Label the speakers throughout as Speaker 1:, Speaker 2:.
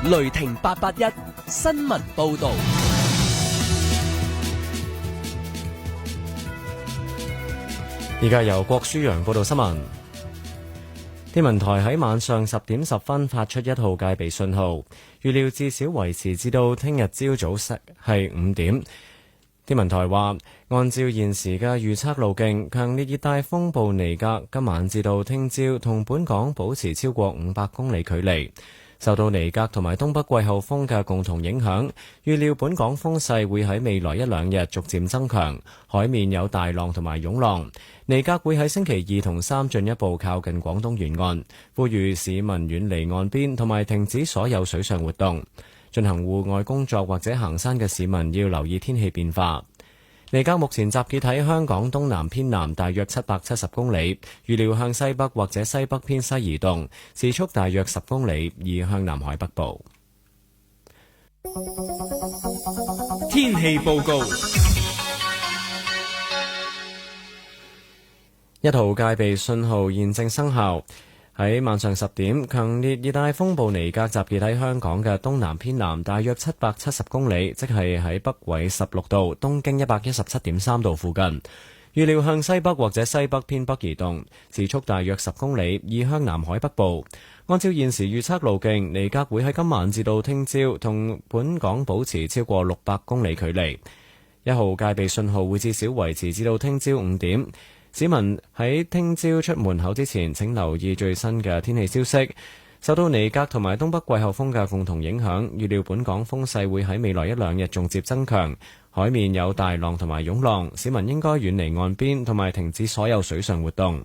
Speaker 1: 雷霆881新聞報道。
Speaker 2: 而家由郭舒揚報道新聞。天文台喺晚上10點10分發出1號戒備信號，預料至少維持至到聽日朝早係5點。天文台話，按照現時嘅預測路徑，強烈熱帶風暴尼格今晚至到聽朝同本港保持超過500公里距離。受到尼格同埋東北季候風嘅共同影響，預料本港風勢會喺未來1-2日逐漸增強，海面有大浪同埋湧浪。尼格會喺星期2同3進一步靠近廣東沿岸，呼籲市民遠離岸邊同埋停止所有水上活動。進行戶外工作或者行山嘅市民要留意天氣變化。尼格目前集結喺香港東南偏南大約770公里，預料向西北或者西北偏西移動，時速大約10公里，移向南海北部。
Speaker 3: 天氣報告。
Speaker 2: 1號戒備信號現正生效。喺晚上10點，強烈熱帶風暴尼格集結喺香港嘅東南偏南大約770公里，即係喺北緯16度、東經117.3度附近。預料向西北或者西北偏北移動，時速大約10公里，移向南海北部。按照現時預測路徑，尼格會喺今晚至到聽朝同本港保持超過600公里距離。1號戒備信號會至少維持至到聽朝5點。市民喺聽朝出門口之前，請留意最新嘅天氣消息。受到尼格同埋東北季候風嘅共同影響，預料本港風勢會喺未來1-2日逐漸增強，海面有大浪同埋湧浪，市民應該遠離岸邊同埋停止所有水上活動。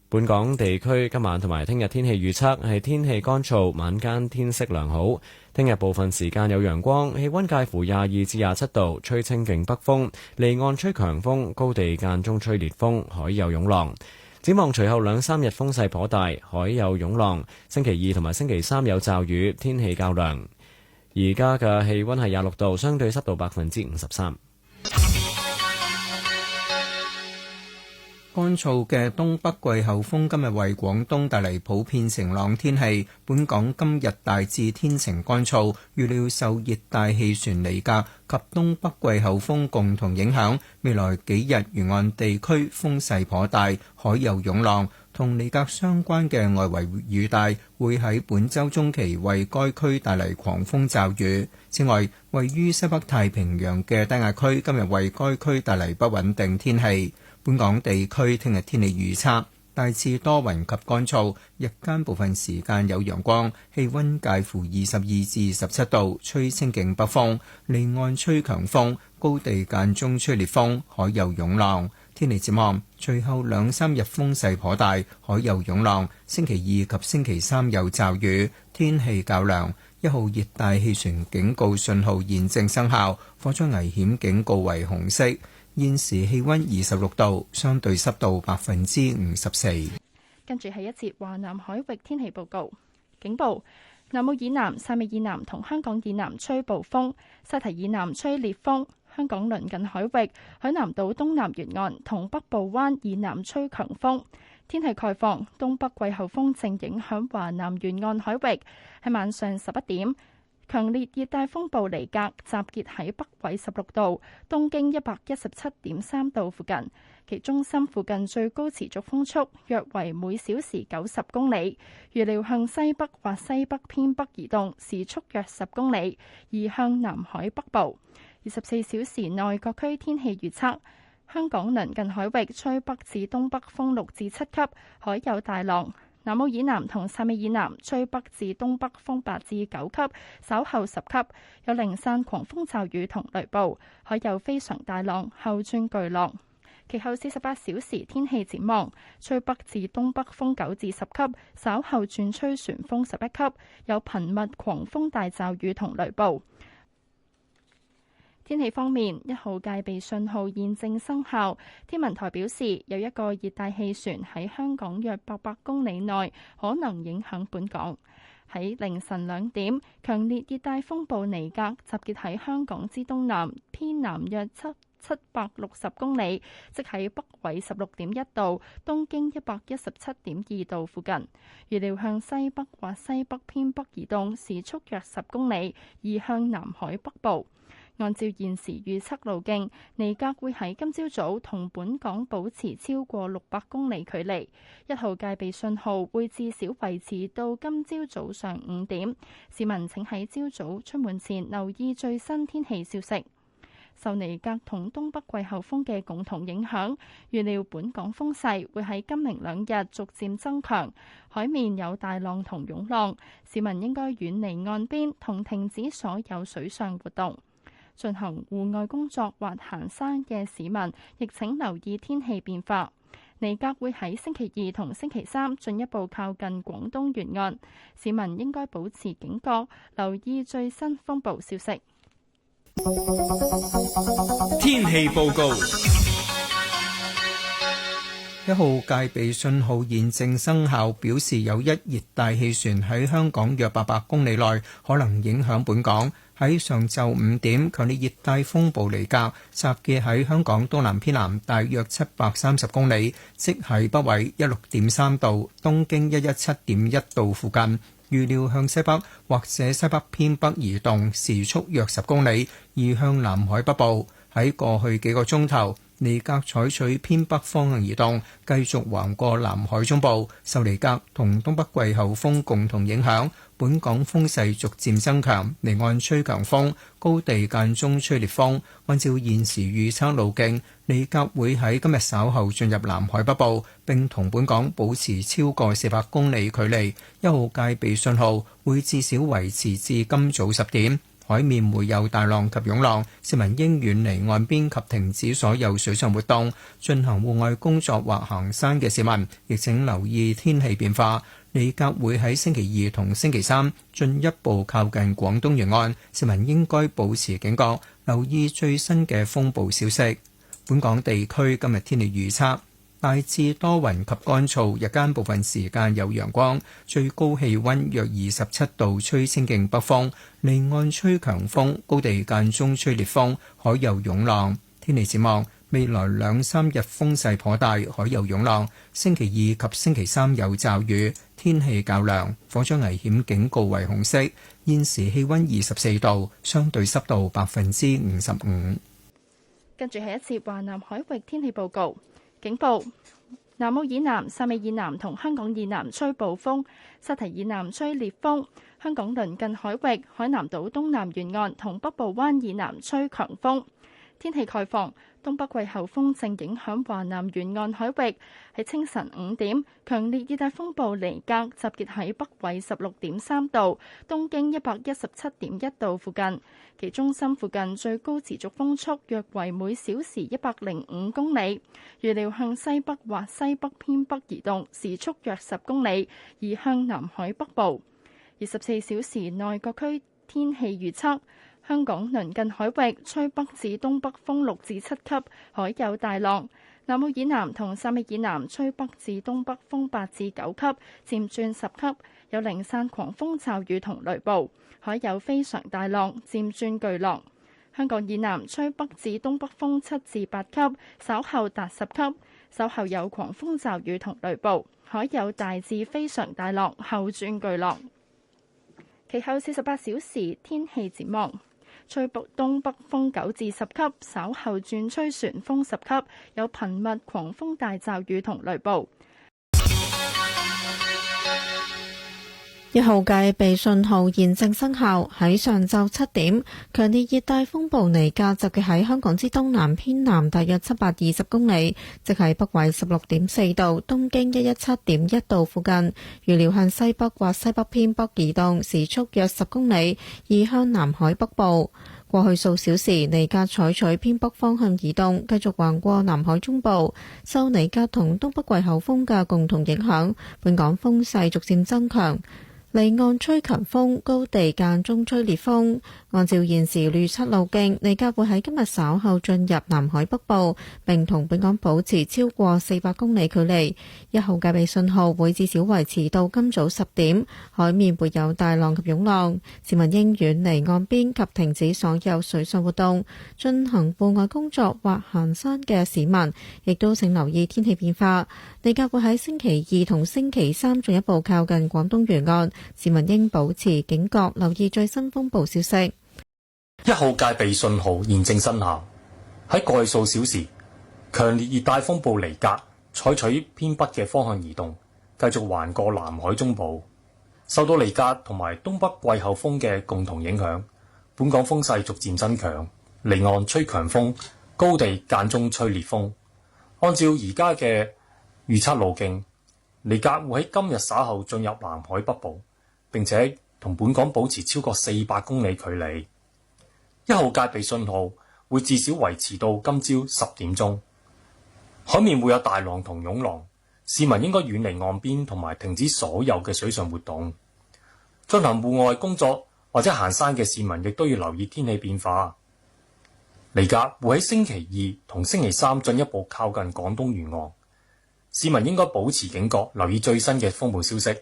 Speaker 2: 本港地區今晚同埋聽日天氣預測係天氣乾燥，晚間天色良好。聽日部分時間有陽光，氣溫介乎22至27度，吹清勁北風，離岸吹強風，高地間中吹烈風，海有湧浪。展望隨後2-3日風勢頗大，海有湧浪。星期2同埋星期3有驟雨，天氣較涼。而家嘅氣溫係26度，相對濕度53%。
Speaker 4: 乾燥嘅東北季候風今日為廣東帶嚟普遍晴朗天氣，本港今日大致天晴乾燥，預料受熱帶氣旋尼格及東北季候風共同影響，未來幾日沿岸地區風勢頗大，海有湧浪。同尼格相關嘅外圍雨帶會喺本週中期為該區帶嚟狂風驟雨。此外，位於西北太平洋嘅低壓區今日為該區帶嚟不穩定天氣。本港地區聽日天氣預測大致多雲及乾燥，日間部分時間有陽光，氣溫介乎22至17度，吹清勁北風，離岸吹強風，高地間中吹烈風，海有湧浪。天氣展望，隨後2-3日風勢頗大，海有湧浪。星期2及星期3有驟雨，天氣較涼。1號熱帶氣旋警告信號現正生效，火災危險警告為紅色。現時氣溫26度，相對濕度54%。
Speaker 5: 跟住係一節華南海域天氣報告。警報：南澳以南、汕尾以南同香港以南吹暴風，沙堤以南吹烈風。香港鄰近海域、海南島東南沿岸同北部灣以南吹強風。天氣概況：東北季候風正影響華南沿岸海域。喺晚上11點。強烈熱帶風暴尼格集結喺北緯16度、東經117.3度附近，其中心附近最高持續風速約為每小時90公里，預料向西北或西北偏北移動，時速約10公里，移向南海北部。24小時內各區天氣預測：香港鄰近海域吹北至東北風6至7級，海有大浪。南澳以南同汕尾以南吹北至東北風8至9級，稍後10級，有零散狂風驟雨同雷暴，海有非常大浪，後轉巨浪。其後48小時天氣展望：吹北至東北風9至10級，稍後轉吹旋風11級，有頻密狂風大驟雨同雷暴。天氣方面，1號戒備信號現正生效。天文台表示，有一個熱帶氣旋喺香港約800公里內，可能影響本港。喺凌晨2點，強烈熱帶風暴尼格集結喺香港之東南偏南約760公里，即喺北緯16.1度、東經117.2度附近。預料向西北或西北偏北移動，時速約10公里，移向南海北部。按照現時預測路徑，尼格會喺今朝早同本港保持超過600公里距離。1號戒備信號會至少維持到今朝早上5點。市民請喺朝早出門前留意最新天氣消息。受尼格同東北季候風嘅共同影響，預料本港風勢會喺今明兩日逐漸增強，海面有大浪同湧浪，市民應該遠離岸邊同停止所有水上活動。進行戶外工作或行山嘅市民，亦請留意天氣變化。尼格會喺星期二同星期三進一步靠近廣東沿岸，市民應該保持警覺，留意最新風暴消息。
Speaker 3: 天氣報告。
Speaker 4: 1號戒備信號現正生效，表示有一熱帶氣旋喺香港約800公里內可能影響本港。喺上晝5點，強烈熱帶風暴尼格集結喺香港東南偏南大約730公里，即係北緯16.3度、東經117.1度附近。預料向西北或者西北偏北移動，時速約10公里，移向南海北部。喺過去幾個鐘頭，尼格採取偏北方向移動，繼續橫過南海中部。受尼格同東北季候風共同影響，本港風勢逐漸增強，離岸吹強風，高地間中吹烈風。按照現時預測路徑，尼格會喺今日稍後進入南海北部，並同本港保持超過400公里距離。1號戒備信號會至少維持至今早10點。海面會有大浪及湧浪，市民應遠離岸邊及停止所有水上活動。進行戶外工作或行山嘅市民，亦請留意天氣變化。尼格會喺星期二同星期三進一步靠近廣東沿岸，市民應該保持警覺，留意最新嘅風暴消息。本港地區今日天氣預測。大致多雲及乾燥，日間部分時間有陽光，最高氣溫約27度，吹清勁北風，離岸吹強風，高地間中吹烈風，海有湧浪。天氣展望，未來2-3日風勢頗大，海有湧浪。星期二及星期三有驟雨，天氣較涼，火災危險警告為紅色。現時氣溫24度，相對濕度55%。
Speaker 5: 跟住係一節華南海域天氣報告。警報：南澳以南、汕尾以南同香港以南吹暴風，沙堤以南吹烈風。香港鄰近海域、海南島東南沿岸同北部灣以南吹強風。天氣概況：東北季候風正影響華南沿岸海域。喺清晨5點，強烈熱帶風暴尼格集結喺北緯16.3度、東經117.1度附近。其中心附近最高持續風速約為每小時105公里。預料向西北或西北偏北移動，時速約10公里，移向南海北部。24小時內各區天氣預測。香港鄰近海域吹北至東北風6至7級，海有大浪。南澳以南同汕尾以南吹北至東北風8至9級，漸轉10級，有零散狂風驟雨同雷暴，海有非常大浪，漸轉巨浪。香港以南吹北至東北風7至8級，稍後達10級，稍後有狂風驟雨同雷暴，海有大至非常大浪，後轉巨浪。其後48小時天氣展望。吹東北風9至10級，稍後轉吹旋風10級，有頻密狂風大驟雨同雷暴。
Speaker 6: 1號戒備信號現正生效。喺上晝7點，強烈熱帶風暴尼格集結喺香港之東南偏南大約720公里，即係北緯16.4度、東經117.1度附近。預料向西北或西北偏北移動，時速約10公里，移向南海北部。過去數小時，尼格採取偏北方向移動，繼續橫過南海中部。受尼格同東北季候風嘅共同影響，本港風勢逐漸增強。離岸吹強風，高地間中吹烈風。按照現時預測路徑，尼格會喺今日稍後進入南海北部，並同本港保持超過400公里距離。1號戒備信號會至少維持到今早10點，海面會有大浪及湧浪。市民應遠離岸邊及停止所有水上活動。進行戶外工作或行山嘅市民，亦都請留意天氣變化。尼格會喺星期2同星期3進一步靠近廣東沿岸。市民應保持警覺，留意最新風暴消息。
Speaker 7: 1號戒備信號現正生效。喺過去數小時，強烈熱帶風暴尼格採取偏北嘅方向移動，繼續橫過南海中部。受到尼格同埋東北季候風嘅共同影響，本港風勢逐漸增強，離岸吹強風，高地間中吹烈風。按照而家嘅預測路徑，尼格會喺今日稍後進入南海北部，並且同本港保持超過400公里距離。1號戒備信號會至少維持到今朝10點鐘。海面會有大浪同湧浪，市民應該遠離岸邊同埋停止所有嘅水上活動。進行戶外工作或者行山嘅市民亦都要留意天氣變化。尼格會喺星期2同星期3進一步靠近廣東沿岸，市民應該保持警覺，留意最新嘅風暴消息。